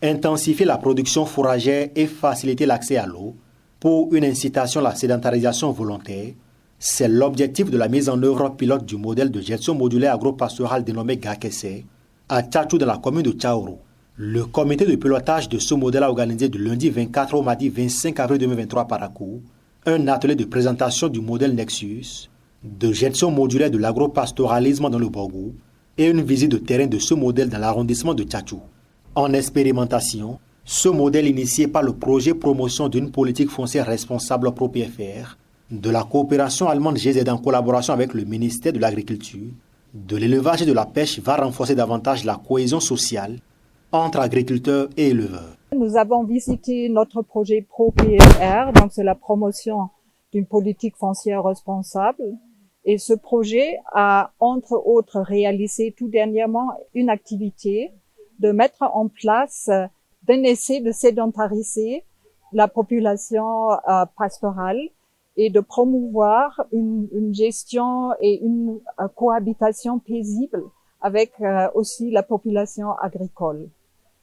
Intensifier la production fourragère et faciliter l'accès à l'eau pour une incitation à la sédentarisation volontaire, c'est l'objectif de la mise en œuvre pilote du modèle de gestion modulaire agro-pastorale dénommé GAKESE à Tchatchou dans la commune de Tchaourou. Le comité de pilotage de ce modèle a organisé du lundi 24 au mardi 25 avril 2023 par Akou un atelier de présentation du modèle Nexus, de gestion modulaire de l'agro-pastoralisme dans le Borgou et une visite de terrain de ce modèle dans l'arrondissement de Tchatchou. En expérimentation, ce modèle initié par le projet promotion d'une politique foncière responsable ProPFR, de la coopération allemande GZ en collaboration avec le ministère de l'Agriculture, de l'élevage et de la pêche va renforcer davantage la cohésion sociale entre agriculteurs et éleveurs. Nous avons visité notre projet ProPFR, donc c'est la promotion d'une politique foncière responsable. Et ce projet a, entre autres, réalisé tout dernièrement une activité de mettre en place d'un essai de sédentariser la population pastorale et de promouvoir une gestion et une cohabitation paisible avec aussi la population agricole.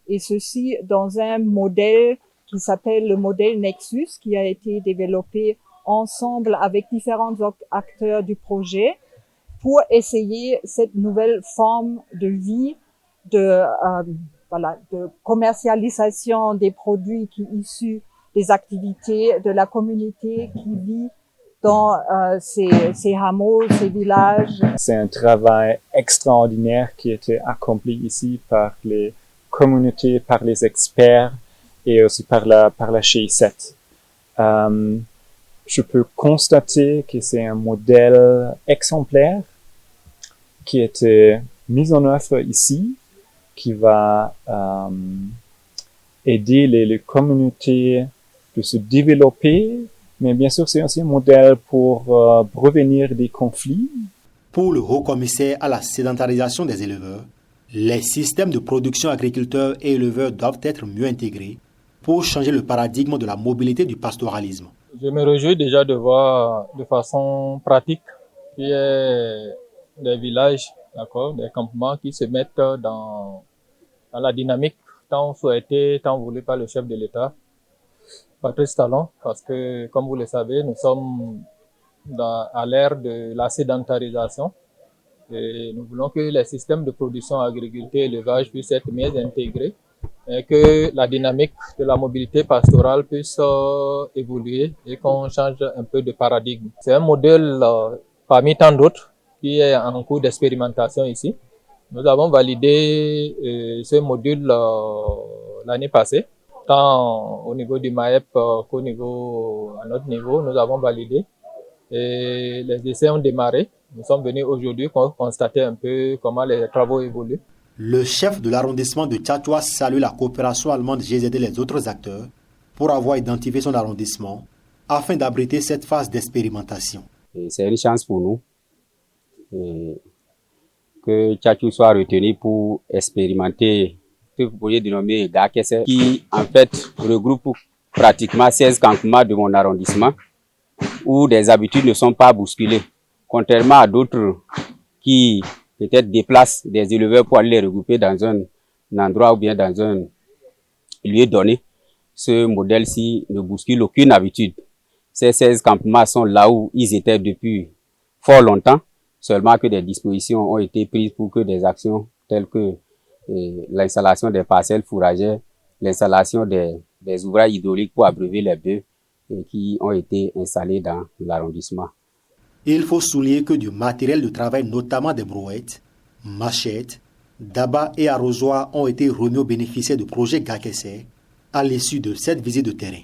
Et ceci dans un modèle qui s'appelle le modèle Nexus, qui a été développé ensemble avec différents acteurs du projet pour essayer cette nouvelle forme de vie de commercialisation des produits qui sont issus des activités de la communauté qui vit dans ces hameaux, ces villages. C'est un travail extraordinaire qui a été accompli ici par les communautés, par les experts et aussi par la GIZ. Je peux constater que c'est un modèle exemplaire qui a été mis en œuvre ici, qui va aider les communautés de se développer, mais bien sûr c'est aussi un modèle pour prévenir des conflits. Pour le haut-commissaire à la sédentarisation des éleveurs, les systèmes de production agriculteurs et éleveurs doivent être mieux intégrés pour changer le paradigme de la mobilité du pastoralisme. Je me réjouis déjà de voir de façon pratique qu'il y ait des villages, d'accord, des campements qui se mettent dans la dynamique tant souhaitée, tant voulue par le chef de l'État, Patrice Talon, parce que, comme vous le savez, nous sommes à l'ère de la sédentarisation et nous voulons que les systèmes de production, agriculture et élevage puissent être mieux intégrés et que la dynamique de la mobilité pastorale puisse évoluer et qu'on change un peu de paradigme. C'est un modèle parmi tant d'autres qui est en cours d'expérimentation ici. Nous avons validé ce module l'année passée, tant au niveau du MAEP à notre niveau, nous avons validé. Et les essais ont démarré. Nous sommes venus aujourd'hui pour constater un peu comment les travaux évoluent. Le chef de l'arrondissement de Tchatchou salue la coopération allemande GZ et les autres acteurs pour avoir identifié son arrondissement afin d'abriter cette phase d'expérimentation. C'est une chance pour nous que Tchatchou soit retenu pour expérimenter ce que vous pourriez dénommer GAKESE, qui en fait regroupe pratiquement 16 campements de mon arrondissement où des habitudes ne sont pas bousculées, contrairement à d'autres qui peut-être déplacent des éleveurs pour aller les regrouper dans un endroit ou bien dans un lieu donné. Ce modèle-ci ne bouscule aucune habitude. Ces 16 campements sont là où ils étaient depuis fort longtemps, seulement que des dispositions ont été prises pour que des actions telles que l'installation des parcelles fourragères, l'installation des ouvrages hydrauliques pour abreuver les bœufs qui ont été installés dans l'arrondissement. Il faut souligner que du matériel de travail, notamment des brouettes, machettes, d'abats et arrosoirs ont été remis aux bénéficiaires du projet GAKESE à l'issue de cette visite de terrain.